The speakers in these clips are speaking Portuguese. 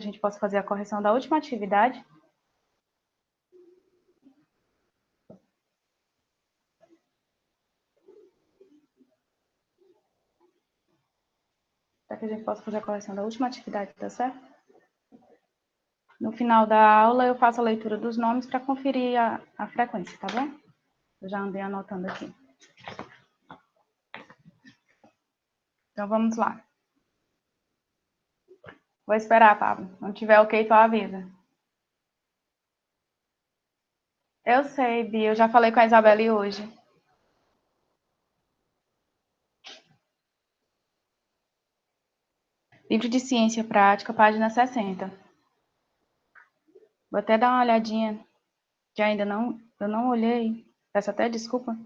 a gente possa fazer a correção da última atividade. Para que a gente possa fazer a correção da última atividade, tá certo? No final da aula, eu faço a leitura dos nomes para conferir a frequência, tá bom? Eu já andei anotando aqui. Então, vamos lá. Vou esperar, Pablo. Não tiver ok, tu avisa. Eu sei, Bia. Eu já falei com a Isabelle hoje. Livro de Ciência Prática, página 60. Vou até dar uma olhadinha, que ainda eu não olhei. Peço até desculpa.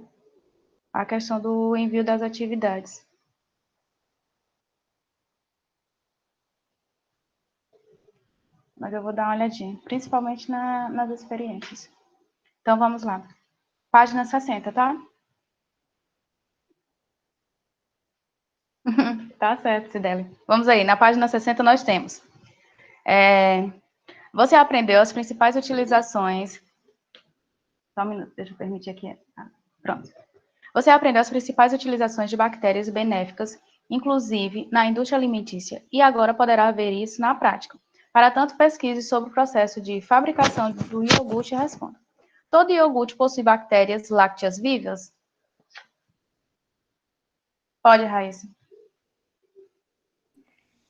A questão do envio das atividades. Mas eu vou dar uma olhadinha, principalmente nas experiências. Então, vamos lá. Página 60, tá? Tá certo, Cideli. Vamos aí, na página 60 nós temos. Você aprendeu as principais utilizações... Só um minuto, deixa eu permitir aqui. Pronto. Você aprendeu as principais utilizações de bactérias benéficas, inclusive na indústria alimentícia, e agora poderá ver isso na prática. Para tanto, pesquise sobre o processo de fabricação do iogurte e responda. Todo iogurte possui bactérias lácteas vivas? Pode, Raíssa.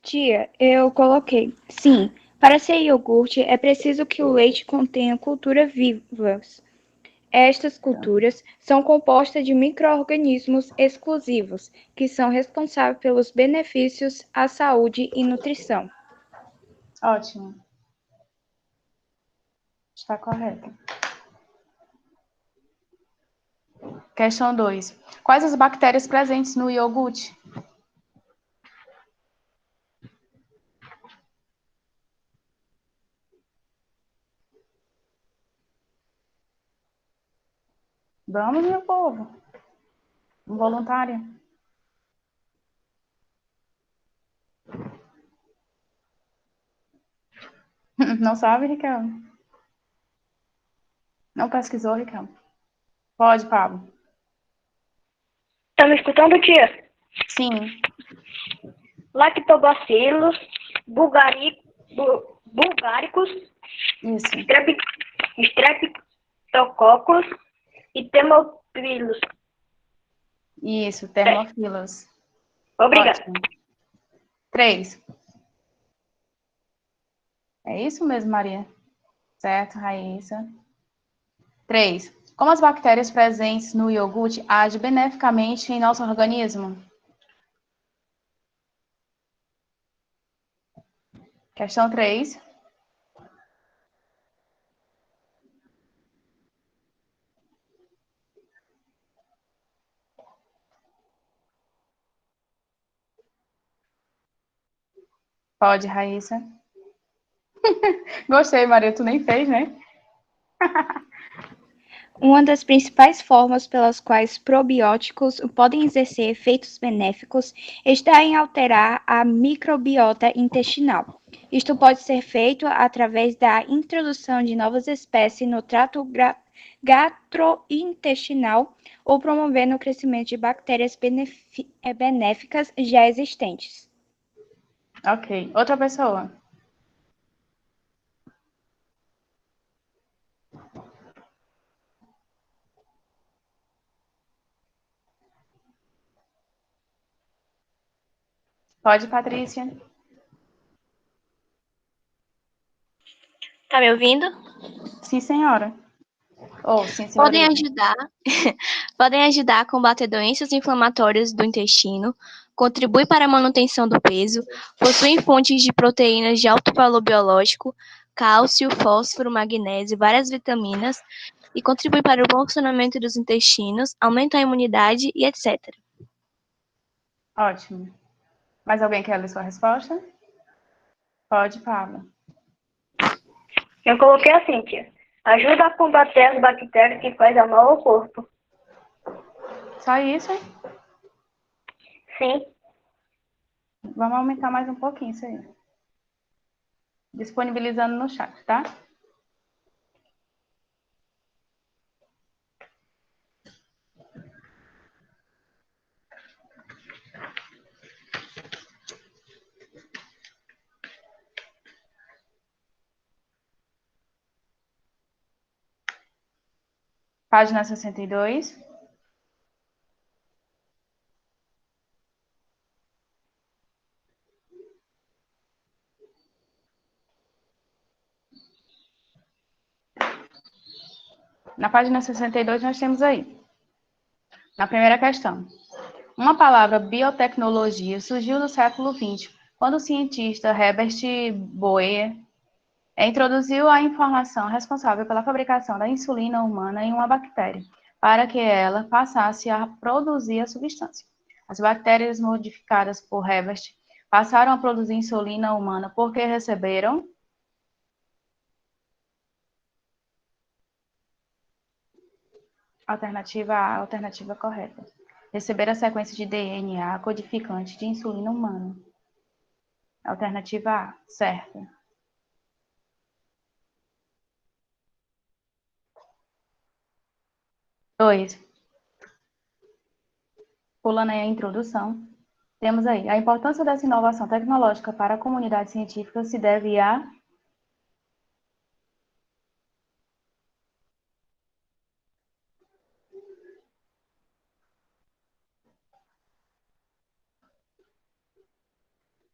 Tia, eu coloquei. Sim, para ser iogurte é preciso que o leite contenha culturas vivas. Estas culturas são compostas de micro-organismos exclusivos, que são responsáveis pelos benefícios à saúde e nutrição. Ótimo. Está correto. Questão 2. Quais as bactérias presentes no iogurte? Vamos, meu povo. Voluntária. Não sabe, Riquelme? Não pesquisou, Riquelme? Pode, Pablo. Tá me escutando, tia? Sim. Lactobacillus, bulgáricos, Isso. streptococcus e termófilos. Isso, termófilos. Obrigada. Ótimo. 3. É isso mesmo, Maria? Certo, Raíssa. 3. Como as bactérias presentes no iogurte agem beneficamente em nosso organismo? Questão 3. Pode, Raíssa. Gostei, Maria. Tu nem fez, né? Uma das principais formas pelas quais probióticos podem exercer efeitos benéficos está em alterar a microbiota intestinal. Isto pode ser feito através da introdução de novas espécies no trato gastrointestinal ou promovendo o crescimento de bactérias benéficas já existentes. Ok. Outra pessoa. Pode, Patrícia. Tá me ouvindo? Sim, senhora. Ou, sim, Podem senhorita. ajudar, podem ajudar a combater doenças inflamatórias do intestino, contribui para a manutenção do peso, possuem fontes de proteínas de alto valor biológico, cálcio, fósforo, magnésio, várias vitaminas, e contribui para o bom funcionamento dos intestinos, aumenta a imunidade e etc. Ótimo. Mais alguém quer ler sua resposta? Pode, Pablo. Eu coloquei assim, tia. Ajuda a combater as bactérias que fazem mal ao corpo. Só isso, hein? Sim. Vamos aumentar mais um pouquinho isso aí. disponibilizando no chat, tá? Página 62. Na página 62, nós temos aí, na primeira questão. Uma palavra biotecnologia surgiu no século XX, quando o cientista Herbert Boyer introduziu a informação responsável pela fabricação da insulina humana em uma bactéria, para que ela passasse a produzir a substância. As bactérias modificadas por Herbert passaram a produzir insulina humana porque receberam alternativa A, alternativa correta. Receber a sequência de DNA codificante de insulina humana. Alternativa A, certa. Dois. Pulando aí a introdução, temos aí, a importância dessa inovação tecnológica para a comunidade científica se deve a...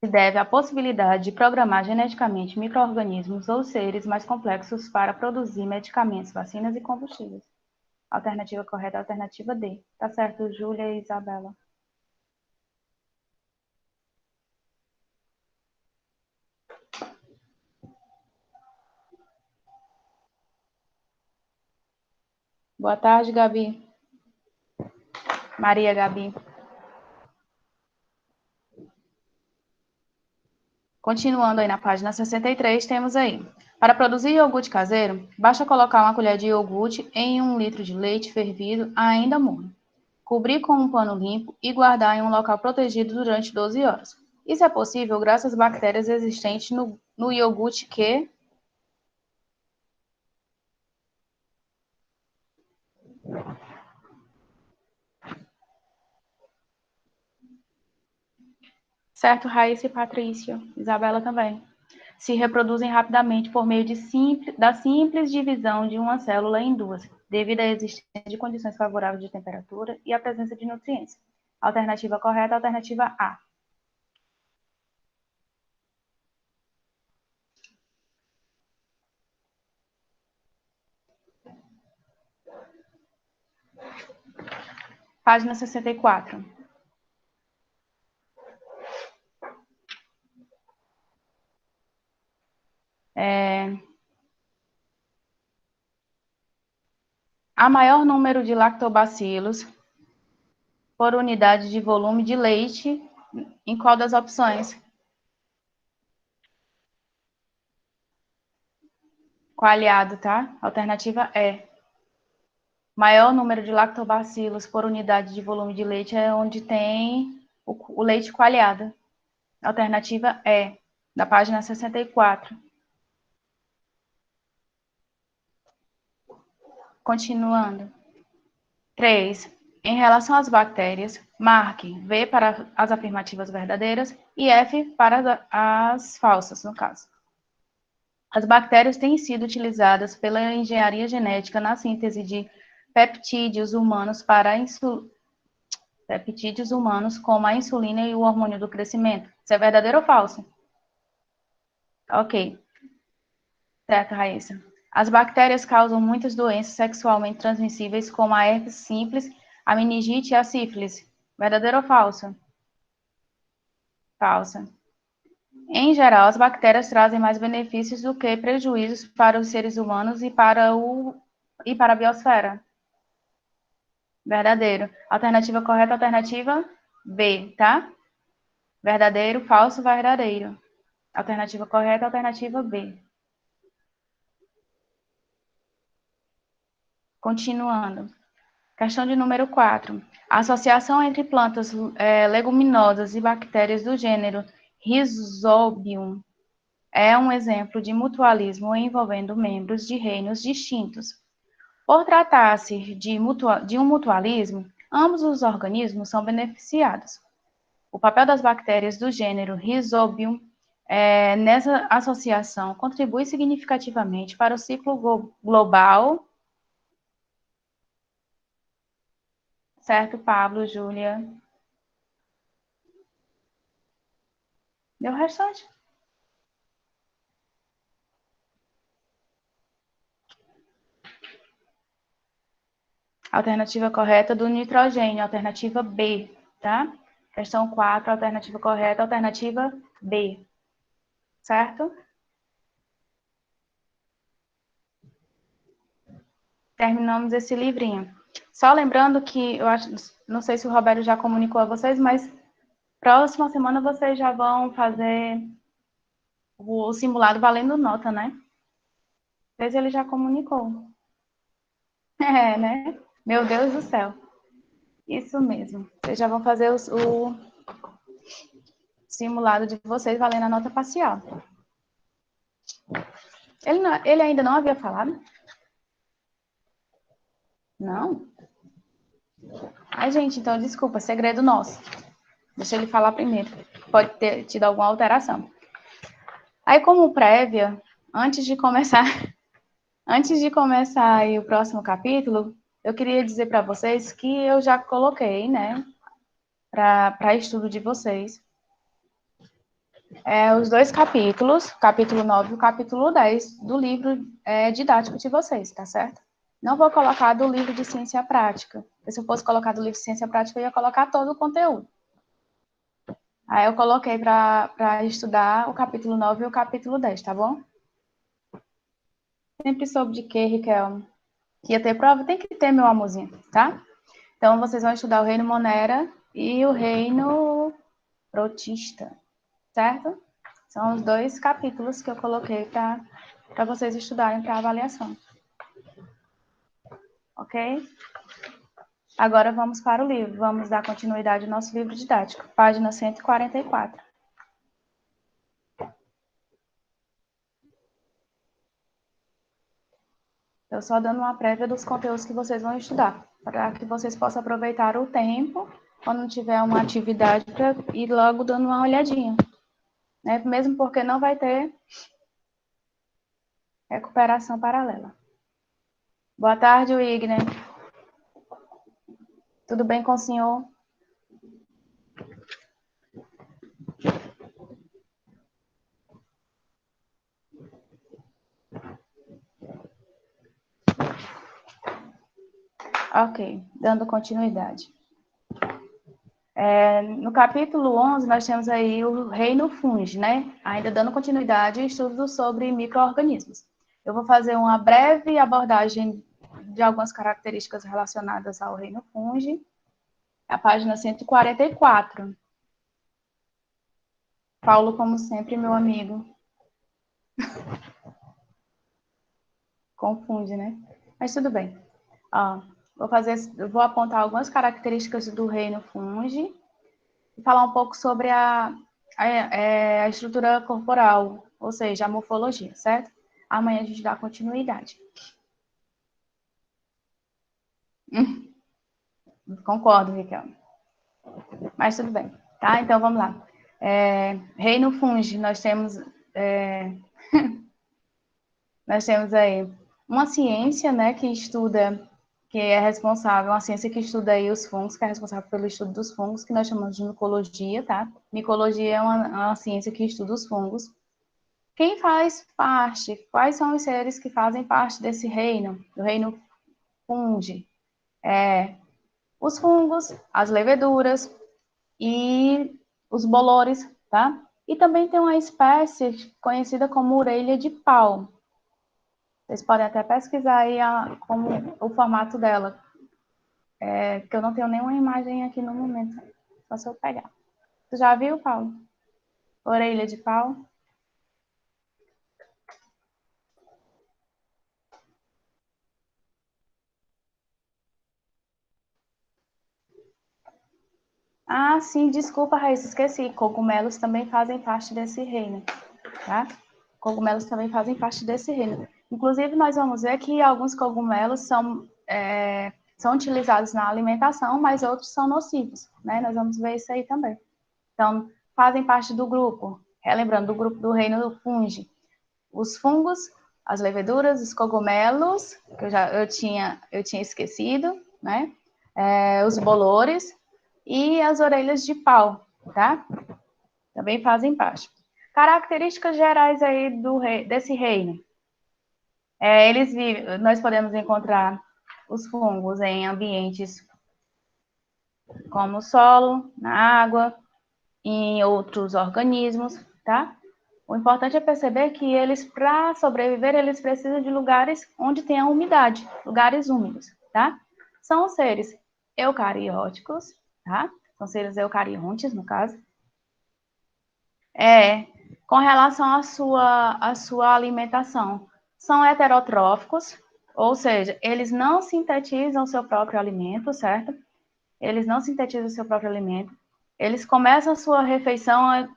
Se deve à possibilidade de programar geneticamente micro-organismos ou seres mais complexos para produzir medicamentos, vacinas e combustíveis. Alternativa correta, alternativa D. Tá certo, Júlia e Isabela. Boa tarde, Gabi. Maria Gabi. Continuando aí na página 63, temos aí. Para produzir iogurte caseiro, basta colocar uma colher de iogurte em 1 litro de leite fervido ainda morno. Cobrir com um pano limpo e guardar em um local protegido durante 12 horas. Isso é possível graças às bactérias existentes no iogurte que... Certo, Raíssa e Patrícia. Isabela também. Se reproduzem rapidamente por meio da simples divisão de uma célula em duas, devido à existência de condições favoráveis de temperatura e à presença de nutrientes. Alternativa correta, alternativa A. Página 64. Há maior número de lactobacilos por unidade de volume de leite em qual das opções? Coalhado, tá? Alternativa E. Maior número de lactobacilos por unidade de volume de leite é onde tem o leite coalhado. Alternativa E, da página 64. Continuando. 3. Em relação às bactérias, marque V para as afirmativas verdadeiras e F para as falsas, no caso. As bactérias têm sido utilizadas pela engenharia genética na síntese de peptídeos humanos peptídeos humanos como a insulina e o hormônio do crescimento. Isso é verdadeiro ou falso? Ok. Certo, Raíssa. As bactérias causam muitas doenças sexualmente transmissíveis, como a herpes simples, a meningite e a sífilis. Verdadeiro ou falso? Falsa. Em geral, as bactérias trazem mais benefícios do que prejuízos para os seres humanos e para a biosfera. Verdadeiro. Alternativa correta, alternativa B, tá? Verdadeiro, falso, verdadeiro. Alternativa correta, alternativa B. Continuando. Questão de número 4. A associação entre plantas leguminosas e bactérias do gênero Rhizobium é um exemplo de mutualismo envolvendo membros de reinos distintos. Por tratar-se de um mutualismo, ambos os organismos são beneficiados. O papel das bactérias do gênero Rhizobium nessa associação contribui significativamente para o ciclo global. Certo, Pablo, Júlia? Deu o restante? Alternativa correta do nitrogênio, alternativa B, tá? Questão 4, alternativa correta, alternativa B. Certo? Terminamos esse livrinho. Só lembrando que, eu acho, não sei se o Roberto já comunicou a vocês, mas próxima semana vocês já vão fazer o simulado valendo nota, né? Não sei se ele já comunicou. É, né? Meu Deus do céu. Isso mesmo. Vocês já vão fazer o simulado de vocês valendo a nota parcial. Ele ainda não havia falado? Não? Ai, gente, então desculpa, segredo nosso. Deixa ele falar primeiro. Pode ter tido alguma alteração. Aí, como prévia, antes de começar aí o próximo capítulo, eu queria dizer para vocês que eu já coloquei, né, para estudo de vocês, os dois capítulos, capítulo 9 e o capítulo 10 do livro didático de vocês, tá certo? Não vou colocar do livro de ciência prática. Se eu fosse colocar do livro de ciência prática, eu ia colocar todo o conteúdo. Aí eu coloquei para estudar o capítulo 9 e o capítulo 10, tá bom? Sempre soube de quê, Riquelme? Que ia ter prova? Tem que ter, meu amorzinho, tá? Então, vocês vão estudar o reino Monera e o reino Protista, certo? São os dois capítulos que eu coloquei para vocês estudarem para avaliação. Ok? Agora vamos para o livro. Vamos dar continuidade ao nosso livro didático, página 144. Eu só dando uma prévia dos conteúdos que vocês vão estudar, para que vocês possam aproveitar o tempo, quando tiver uma atividade, para ir logo dando uma olhadinha. Né? Mesmo porque não vai ter recuperação paralela. Boa tarde, Wigner. Tudo bem com o senhor? Ok, dando continuidade. No capítulo 11, nós temos aí o reino fungi, né? Ainda dando continuidade ao estudo sobre micro-organismos. Eu vou fazer uma breve abordagem de algumas características relacionadas ao reino fungi, a página 144. Paulo, como sempre, meu amigo. Confunde, né? Mas tudo bem. Vou apontar algumas características do reino fungi e falar um pouco sobre a estrutura corporal, ou seja, a morfologia, certo? Amanhã a gente dá continuidade. Concordo, Riquelme. Mas tudo bem, tá? Então vamos lá. Reino fungi, nós temos aí uma ciência, né, que é responsável, uma ciência que estuda aí os fungos, que é responsável pelo estudo dos fungos, que nós chamamos de micologia, tá? Micologia é uma ciência que estuda os fungos. Quem faz parte? Quais são os seres que fazem parte desse reino, do reino fungi? Os fungos, as leveduras e os bolores, tá? E também tem uma espécie conhecida como orelha de pau. Vocês podem até pesquisar aí como o formato dela, que eu não tenho nenhuma imagem aqui no momento, só se eu pegar. Tu já viu, Paulo? Orelha de pau? Ah, sim, desculpa, Raíssa, esqueci. Cogumelos também fazem parte desse reino, tá? cogumelos também fazem parte desse reino. Inclusive, nós vamos ver que alguns cogumelos são utilizados na alimentação, mas outros são nocivos, né? Nós vamos ver isso aí também. Então, fazem parte do grupo, relembrando, do grupo do reino do fungo. Os fungos, as leveduras, os cogumelos, que eu tinha esquecido, né? Os bolores e as orelhas de pau, tá? Também fazem parte. Características gerais aí desse reino. Nós podemos encontrar os fungos em ambientes como o solo, na água, em outros organismos, tá? O importante é perceber que eles, para sobreviver, eles precisam de lugares onde tenha umidade, lugares úmidos, tá? São seres eucarióticos, tá? São seres eucariontes, no caso. Com relação à sua alimentação, são heterotróficos, ou seja, eles não sintetizam o seu próprio alimento, certo? Eles não sintetizam o seu próprio alimento. Eles começam a sua refeição,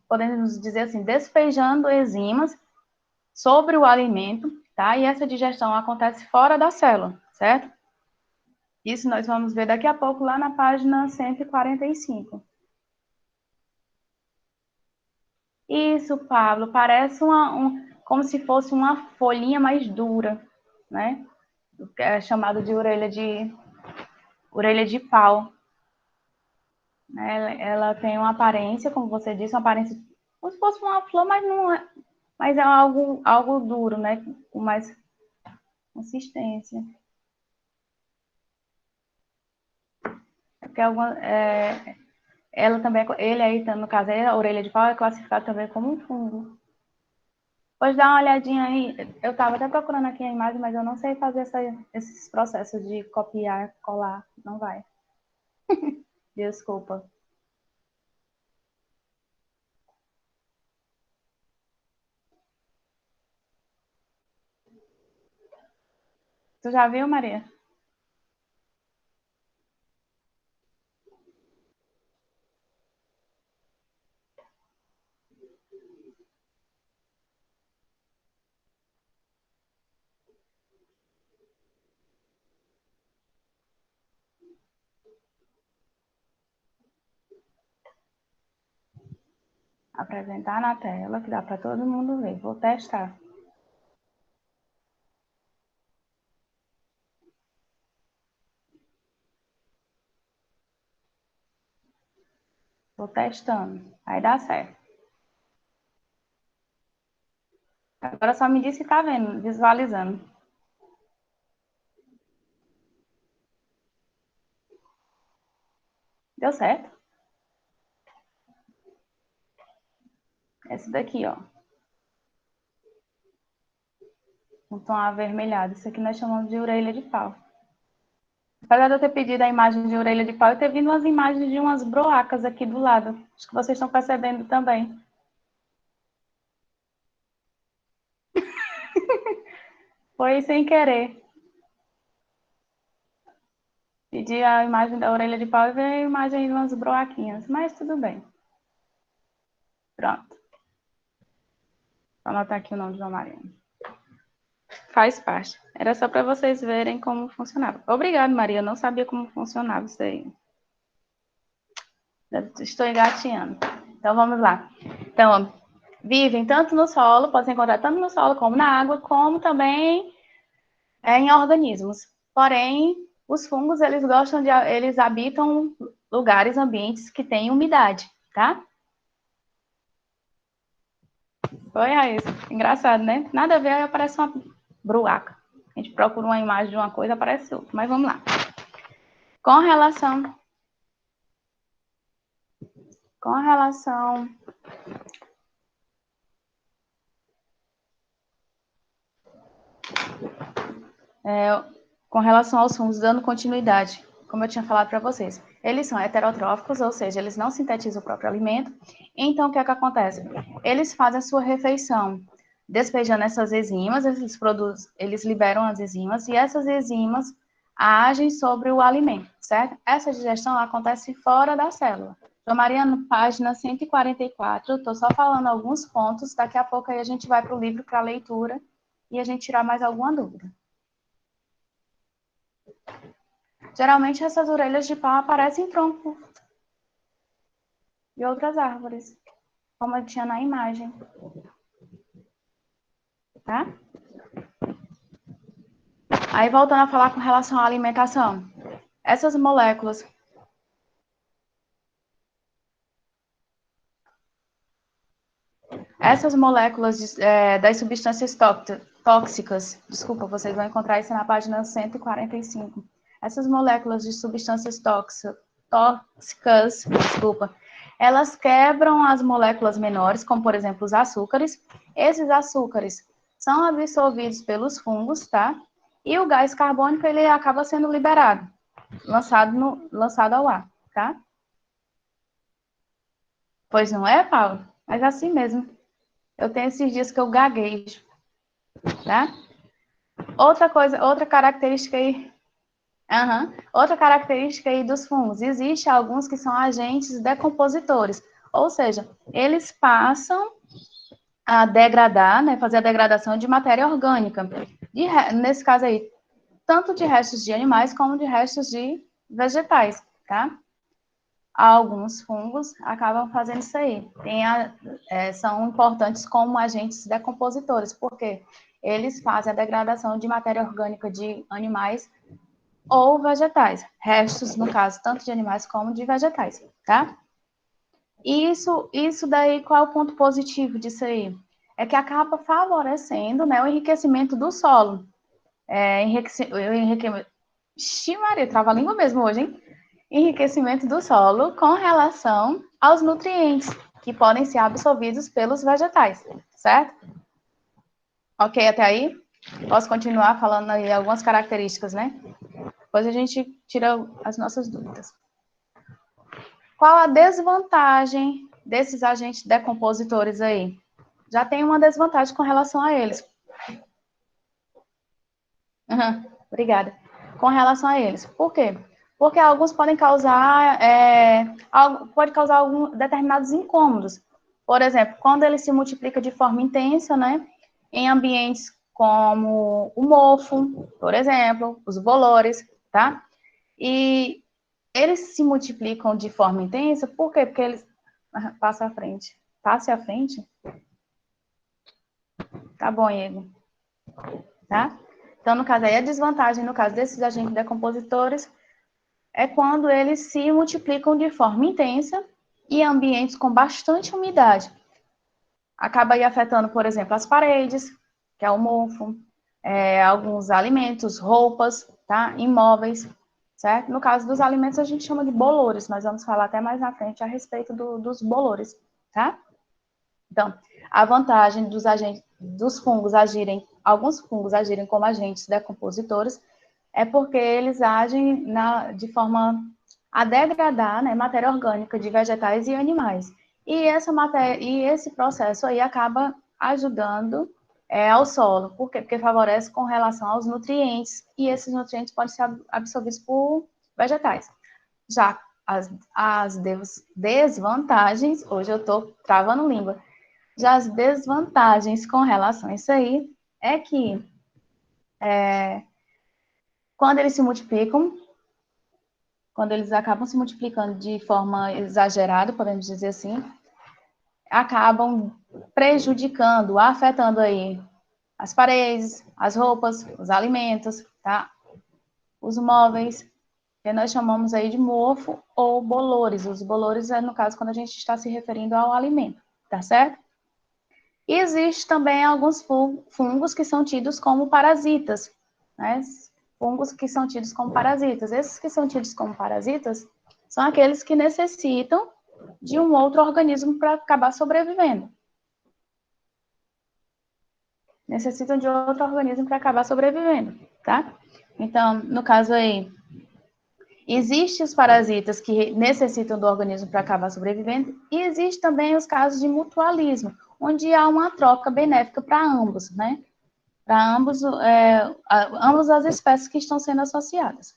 podemos dizer assim, despejando enzimas sobre o alimento, tá? E essa digestão acontece fora da célula, certo? Isso nós vamos ver daqui a pouco lá na página 145. Isso, Pablo, parece como se fosse uma folhinha mais dura, né? É chamado de orelha de pau. Ela tem uma aparência, como você disse, uma aparência como se fosse uma flor, mas não é, mas é algo duro, né? Com mais consistência. Porque ela também, ele aí, no caso, a orelha de pau é classificado também como um fungo. Pode dar uma olhadinha aí. Eu estava até procurando aqui a imagem, mas eu não sei fazer esses processos de copiar, colar. Não vai. Desculpa. Tu já viu, Maria? Apresentar na tela, que dá para todo mundo ver. Vou testar. Estou testando. Vai dar certo. Agora só me diz se tá vendo, visualizando. Deu certo? Esse daqui, ó. Um tom avermelhado. Isso aqui nós chamamos de orelha de pau. Apesar de eu ter pedido a imagem de orelha de pau, eu ter vindo umas imagens de umas broacas aqui do lado. Acho que vocês estão percebendo também. Foi sem querer. Pedi a imagem da orelha de pau e veio a imagem de umas broaquinhas. Mas tudo bem. Pronto. Vou anotar aqui o nome de João Maria. Faz parte. Era só para vocês verem como funcionava. Obrigada, Maria. Eu não sabia como funcionava isso aí. Estou engatinhando. Então, vamos lá. Então, vivem tanto no solo, pode ser encontrar tanto no solo como na água, como também em organismos. Porém, os fungos, eles habitam lugares, ambientes que têm umidade, tá? Foi, Raíssa. Engraçado, né? Nada a ver, aí aparece uma bruaca. A gente procura uma imagem de uma coisa, aparece outra. Mas vamos lá. Com relação aos fungos, dando continuidade, como eu tinha falado para vocês, eles são heterotróficos, ou seja, eles não sintetizam o próprio alimento. Então, o que é que acontece? Eles fazem a sua refeição despejando essas enzimas, eles liberam as enzimas, e essas enzimas agem sobre o alimento, certo? Essa digestão acontece fora da célula. João Mariano, página 144, estou só falando alguns pontos, daqui a pouco aí a gente vai para o livro para leitura e a gente tirar mais alguma dúvida. Geralmente essas orelhas de pau aparecem em tronco de outras árvores, como eu tinha na imagem. Tá? Aí voltando a falar com relação à alimentação. Essas moléculas das substâncias tóxicas, desculpa, vocês vão encontrar isso na página 145. Essas moléculas de substâncias tóxicas, desculpa, elas quebram as moléculas menores, como por exemplo os açúcares. Esses açúcares são absorvidos pelos fungos, tá? E o gás carbônico ele acaba sendo liberado, lançado ao ar, tá? Pois não é, Paulo? Mas assim mesmo. Eu tenho esses dias que eu gaguejo, tá? Outra característica aí. Outra característica aí dos fungos. Existem alguns que são agentes decompositores, ou seja, eles passam a degradar, né, fazer a degradação de matéria orgânica. Nesse caso aí, tanto de restos de animais como de restos de vegetais, tá? Alguns fungos acabam fazendo isso aí. São importantes como agentes decompositores, porque eles fazem a degradação de matéria orgânica de animais ou vegetais. Restos, no caso, tanto de animais como de vegetais, tá? Isso daí, qual é o ponto positivo disso aí? É que acaba favorecendo, né, o enriquecimento do solo. Ixi, Maria, trava a língua mesmo hoje, hein? Enriquecimento do solo com relação aos nutrientes que podem ser absorvidos pelos vegetais, certo? Ok, até aí? Posso continuar falando aí algumas características, né? Depois a gente tira as nossas dúvidas. Qual a desvantagem desses agentes decompositores aí? Já tem uma desvantagem com relação a eles. Obrigada. Com relação a eles. Por quê? Porque alguns podem causar, alguns determinados incômodos. Por exemplo, quando ele se multiplica de forma intensa, né, em ambientes como o mofo, por exemplo, os bolores, tá? E eles se multiplicam de forma intensa, por quê? Porque eles... Passe à frente. Tá bom, Diego. Tá? Então, no caso aí, a desvantagem, no caso desses agentes decompositores, é quando eles se multiplicam de forma intensa e em ambientes com bastante umidade. Acaba aí afetando, por exemplo, as paredes, que é o mofo, alguns alimentos, roupas, tá? Imóveis, certo? No caso dos alimentos, a gente chama de bolores, nós vamos falar até mais na frente a respeito dos bolores, tá? Então, a vantagem alguns fungos agirem como agentes decompositores, é porque eles agem de forma a degradar, né, matéria orgânica de vegetais e animais. E esse processo aí acaba ajudando ao solo. Por quê? Porque favorece com relação aos nutrientes, e esses nutrientes podem ser absorvidos por vegetais. Já as desvantagens, hoje eu estou travando língua, já as desvantagens com relação a isso aí é que quando eles acabam se multiplicando de forma exagerada, podemos dizer assim, acabam prejudicando, afetando aí as paredes, as roupas, os alimentos, tá? Os móveis, que nós chamamos aí de mofo ou bolores. Os bolores é, no caso, quando a gente está se referindo ao alimento, tá certo? E existe também alguns fungos que são tidos como parasitas, né? Fungos que são tidos como parasitas. Esses que são tidos como parasitas são aqueles que necessitam de um outro organismo para acabar sobrevivendo. Necessitam de outro organismo para acabar sobrevivendo, tá? Então, no caso aí, existem os parasitas que necessitam do organismo para acabar sobrevivendo, e existe também os casos de mutualismo, onde há uma troca benéfica para ambos, né? Para ambas as espécies que estão sendo associadas.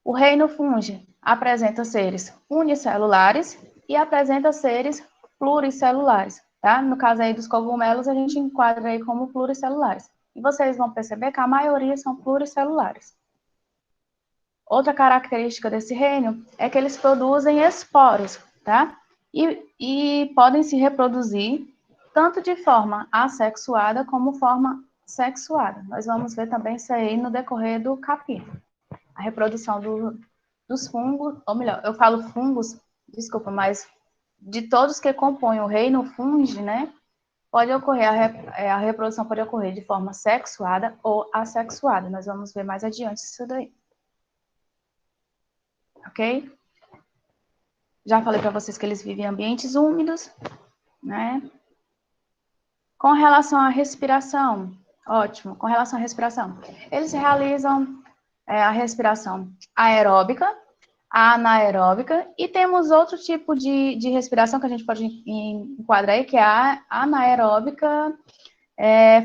O reino fungi. apresenta seres unicelulares e apresenta seres pluricelulares, tá? No caso aí dos cogumelos, a gente enquadra aí como pluricelulares. E vocês vão perceber que a maioria são pluricelulares. Outra característica desse reino é que eles produzem esporos, tá? E podem se reproduzir tanto de forma assexuada como forma sexuada. Nós vamos ver também isso aí no decorrer do capítulo. A reprodução dos fungos, ou melhor, eu falo fungos, desculpa, mas de todos que compõem o reino fungi, né? Pode ocorrer, a reprodução pode ocorrer de forma sexuada ou assexuada. Nós vamos ver mais adiante isso daí. Ok? Já falei para vocês que eles vivem em ambientes úmidos, né? Com relação à respiração, ótimo, com relação à respiração, eles realizam a respiração aeróbica, anaeróbica, e temos outro tipo de respiração que a gente pode enquadrar aí, que é a anaeróbica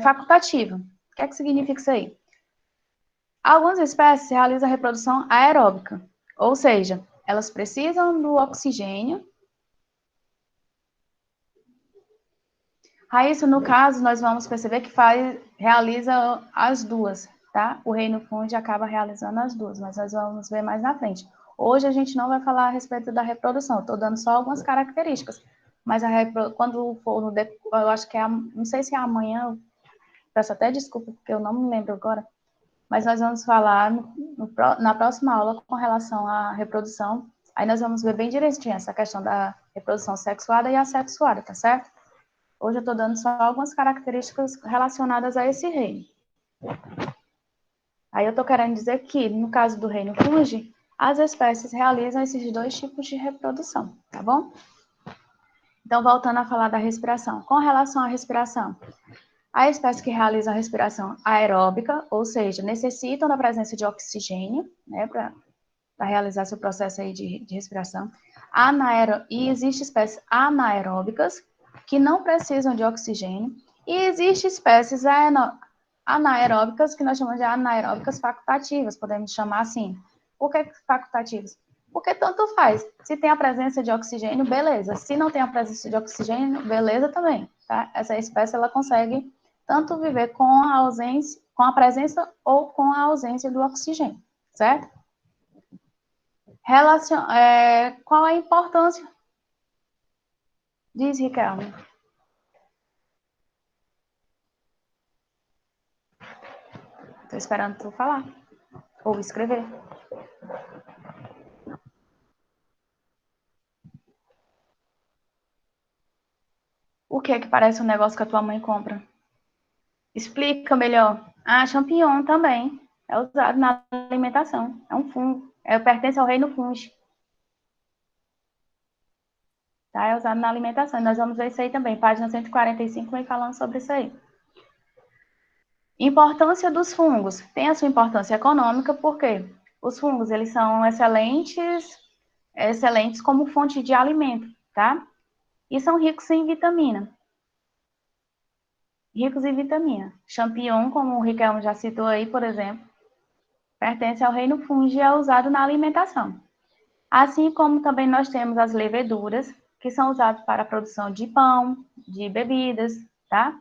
facultativa. O que é que significa isso aí? Algumas espécies realizam a reprodução aeróbica, ou seja, elas precisam do oxigênio. Raíssa, no caso, nós vamos perceber que realiza as duas, tá? O reino fungi acaba realizando as duas, mas nós vamos ver mais na frente. Hoje a gente não vai falar a respeito da reprodução, estou dando só algumas características, mas quando for no eu acho que não sei se é amanhã, peço até desculpa, porque eu não me lembro agora, mas nós vamos falar na próxima aula com relação à reprodução. Aí nós vamos ver bem direitinho essa questão da reprodução sexuada e assexuada, tá certo? Hoje eu estou dando só algumas características relacionadas a esse reino. Aí eu estou querendo dizer que, no caso do reino fungi, as espécies realizam esses dois tipos de reprodução, tá bom? Então, voltando a falar da respiração. Com relação à respiração, a espécie que realiza a respiração aeróbica, ou seja, necessitam da presença de oxigênio, né, para realizar seu processo aí de respiração. E existem espécies anaeróbicas, que não precisam de oxigênio, e existem espécies anaeróbicas, que nós chamamos de anaeróbicas facultativas, podemos chamar assim. Por que facultativas? Porque tanto faz. Se tem a presença de oxigênio, beleza. Se não tem a presença de oxigênio, beleza também, tá? Essa espécie, ela consegue tanto viver com a presença ou com a ausência do oxigênio, certo? Qual a importância? Diz, Ricardo. Estou esperando tu falar ou escrever. O que é que parece um negócio que a tua mãe compra? Explica melhor. Ah, champignon também. É usado na alimentação. É um fungo. Pertence ao reino fungi. Tá? É usado na alimentação. Nós vamos ver isso aí também. Página 145 vem falando sobre isso aí. Importância dos fungos. Tem a sua importância econômica, porque os fungos, eles são excelentes como fonte de alimento, tá? E são ricos em vitamina. Ricos em vitamina. Champignon, como o Riquelme já citou aí, por exemplo, pertence ao reino fungi e é usado na alimentação. Assim como também nós temos as leveduras, que são usadas para a produção de pão, de bebidas, tá?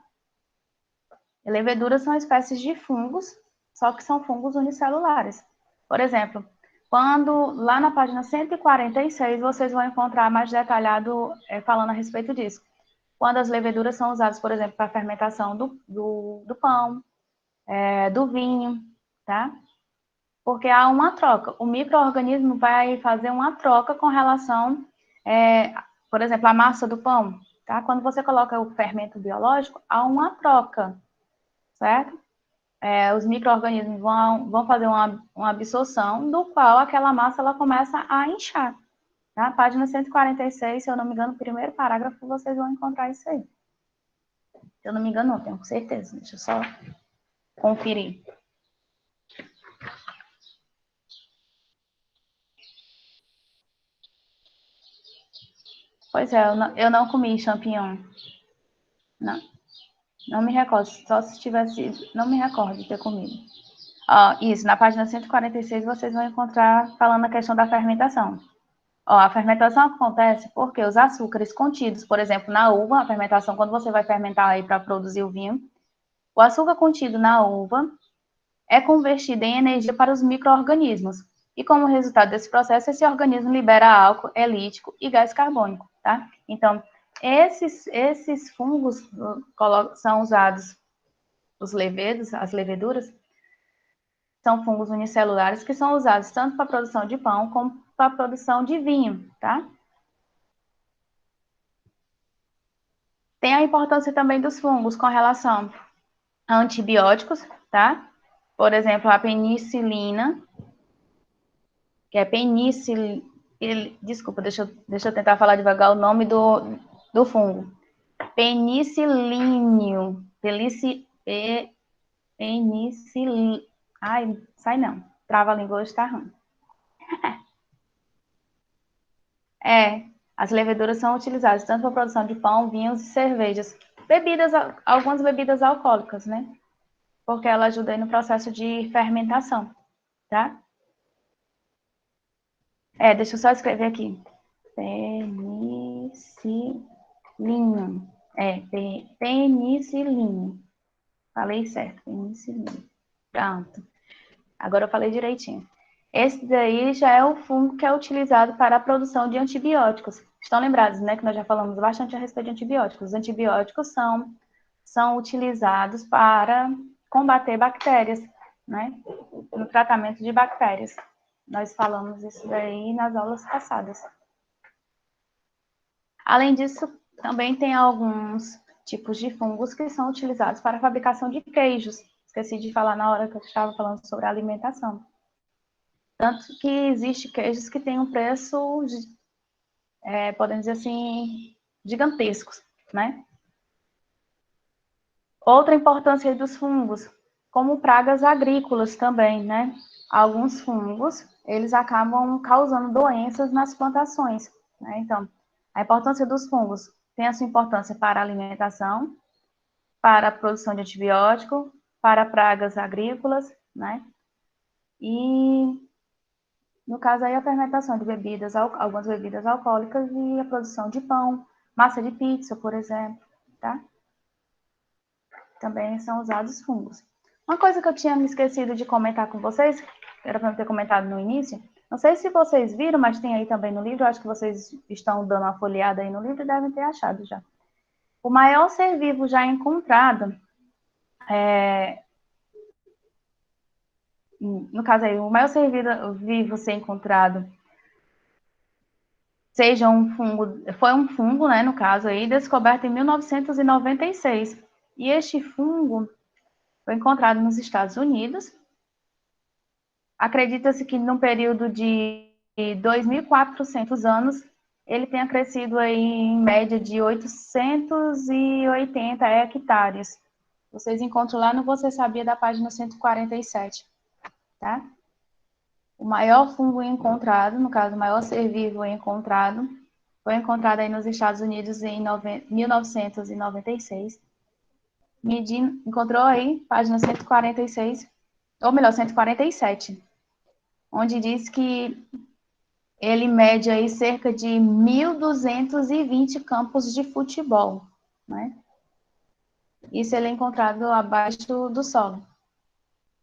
E leveduras são espécies de fungos, só que são fungos unicelulares. Por exemplo, lá na página 146, vocês vão encontrar mais detalhado falando a respeito disso. Quando as leveduras são usadas, por exemplo, para a fermentação do pão, do vinho, tá? Porque há uma troca. O micro-organismo vai fazer uma troca com relação, por exemplo, à massa do pão, tá? Quando você coloca o fermento biológico, há uma troca, certo? Os micro-organismos vão fazer uma absorção, do qual aquela massa ela começa a inchar. Na página 146, se eu não me engano, no primeiro parágrafo, vocês vão encontrar isso aí. Se eu não me engano, não, tenho certeza. Deixa eu só conferir. Pois é, eu não comi champignon. Não me recordo. Só se tivesse... Não me recordo de ter comido. Ó, isso, na página 146 vocês vão encontrar falando a questão da fermentação. Ó, a fermentação acontece porque os açúcares contidos, por exemplo, na uva, a fermentação, quando você vai fermentar aí para produzir o vinho, o açúcar contido na uva é convertido em energia para os micro-organismos. E como resultado desse processo, esse organismo libera álcool, elítico e gás carbônico, tá? Então, esses fungos são usados, os levedos, as leveduras, são fungos unicelulares que são usados tanto para a produção de pão como para a produção de vinho, tá? Tem a importância também dos fungos com relação a antibióticos, tá? Por exemplo, a penicilina, que é desculpa, deixa eu tentar falar devagar o nome do fungo. Penicilíneo. Ai, sai não. Trava a língua hoje, tá ruim. As leveduras são utilizadas tanto para a produção de pão, vinhos e cervejas. Algumas bebidas alcoólicas, né? Porque ela ajuda aí no processo de fermentação, tá? Deixa eu só escrever aqui. Penicilina. Penicilina. Falei certo, penicilina. Pronto. Agora eu falei direitinho. Esse daí já é o fungo que é utilizado para a produção de antibióticos. Estão lembrados, né, que nós já falamos bastante a respeito de antibióticos. Os antibióticos são utilizados para combater bactérias, né, no tratamento de bactérias. Nós falamos isso daí nas aulas passadas. Além disso, também tem alguns tipos de fungos que são utilizados para a fabricação de queijos. Esqueci de falar na hora que eu estava falando sobre a alimentação. Tanto que existe queijos que têm um preço, podemos dizer assim, gigantescos, né? Outra importância dos fungos, como pragas agrícolas também, né? Alguns fungos, eles acabam causando doenças nas plantações, né? Então, a importância dos fungos tem a sua importância para a alimentação, para a produção de antibiótico, para pragas agrícolas, né? E, no caso aí, a fermentação de bebidas, algumas bebidas alcoólicas e a produção de pão, massa de pizza, por exemplo, tá? Também são usados fungos. Uma coisa que eu tinha me esquecido de comentar com vocês, era para eu ter comentado no início, não sei se vocês viram, mas tem aí também no livro, eu acho que vocês estão dando uma folheada aí no livro e devem ter achado já. O maior ser vivo já encontrado, no caso aí, o maior ser vivo ser encontrado, seja um fungo, foi um fungo, né, no caso aí, descoberto em 1996. E este fungo foi encontrado nos Estados Unidos. Acredita-se que num período de 2.400 anos, ele tenha crescido aí em média de 880 hectares. Vocês encontram lá no Você Sabia, da página 147, tá? O maior fungo encontrado, no caso, o maior ser vivo encontrado, foi encontrado aí nos Estados Unidos em 1996. Encontrou aí, página 146, ou melhor, 147, onde diz que ele mede aí cerca de 1.220 campos de futebol, né? Isso ele é encontrado abaixo do solo.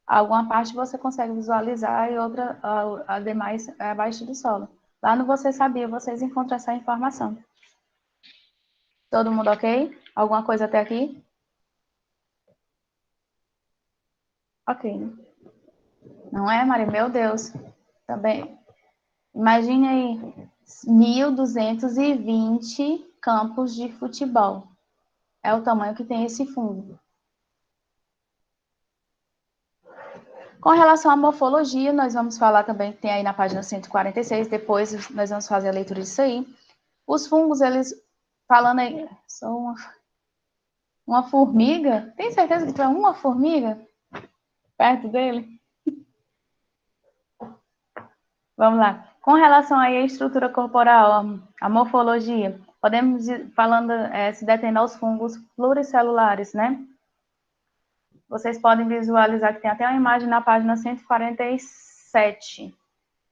Alguma parte você consegue visualizar e outra, a demais, é abaixo do solo. Lá no Você Sabia, vocês encontram essa informação. Todo mundo ok? Alguma coisa até aqui? Ok. Não é, Maria? Meu Deus. Tá bem. Imagine aí, 1.220 campos de futebol. É o tamanho que tem esse fungo. Com relação à morfologia, nós vamos falar também, que tem aí na página 146, depois nós vamos fazer a leitura disso aí. Os fungos, eles, falando aí, são uma formiga? Tem certeza que tu é uma formiga perto dele? Vamos lá. Com relação aí à estrutura corporal, a morfologia, podemos ir falando, se detendo aos fungos pluricelulares, né? vocês podem visualizar que tem até uma imagem na página 147,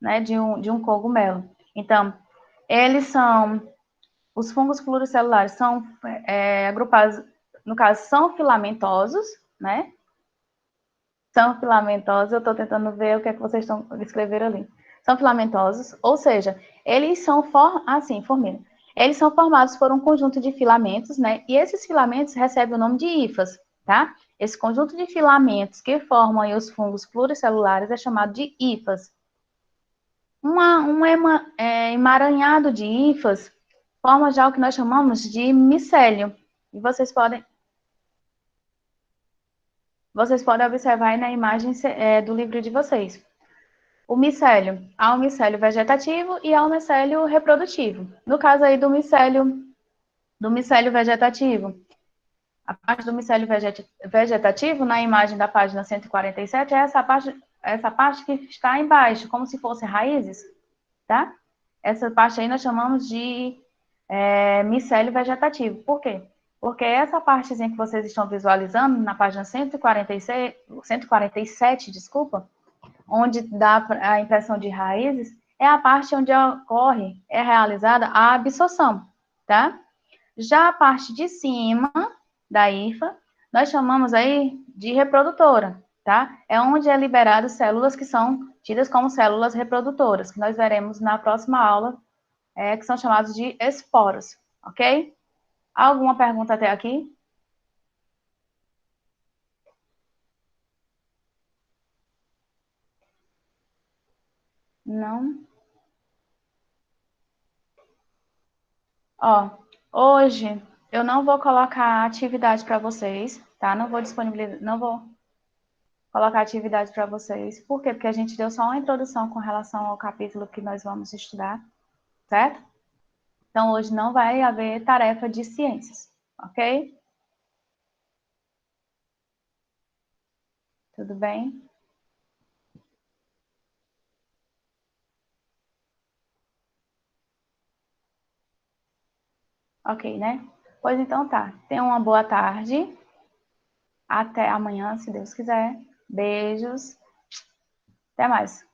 né, de um cogumelo. Então, os fungos pluricelulares são agrupados, no caso, são filamentosos, né? São filamentosos, eu estou tentando ver o que é que vocês estão escrevendo ali. São filamentosos, ou seja, eles são formiga. Eles são formados por um conjunto de filamentos, né? E esses filamentos recebem o nome de hifas, tá? Esse conjunto de filamentos que formam aí os fungos pluricelulares é chamado de hifas. Emaranhado de hifas forma já o que nós chamamos de micélio. E vocês podem observar aí na imagem do livro de vocês. O micélio, há um micélio vegetativo e há um micélio reprodutivo. No caso aí do micélio vegetativo, a parte do micélio vegetativo, na imagem da página 147, é essa parte que está embaixo, como se fossem raízes, tá? Essa parte aí nós chamamos de micélio vegetativo. Por quê? Porque essa partezinha que vocês estão visualizando, na página 147, desculpa, onde dá a impressão de raízes, é a parte onde é realizada a absorção, tá? Já a parte de cima da hifa, nós chamamos aí de reprodutora, tá? É onde é liberado células que são tidas como células reprodutoras, que nós veremos na próxima aula, que são chamados de esporos, ok? Alguma pergunta até aqui? Não? Ó, hoje eu não vou colocar atividade para vocês, tá? Não vou colocar atividade para vocês. Por quê? Porque a gente deu só uma introdução com relação ao capítulo que nós vamos estudar, certo? Então, hoje não vai haver tarefa de ciências, ok? Tudo bem? Ok, né? Pois então tá. Tenha uma boa tarde. Até amanhã, se Deus quiser. Beijos. Até mais.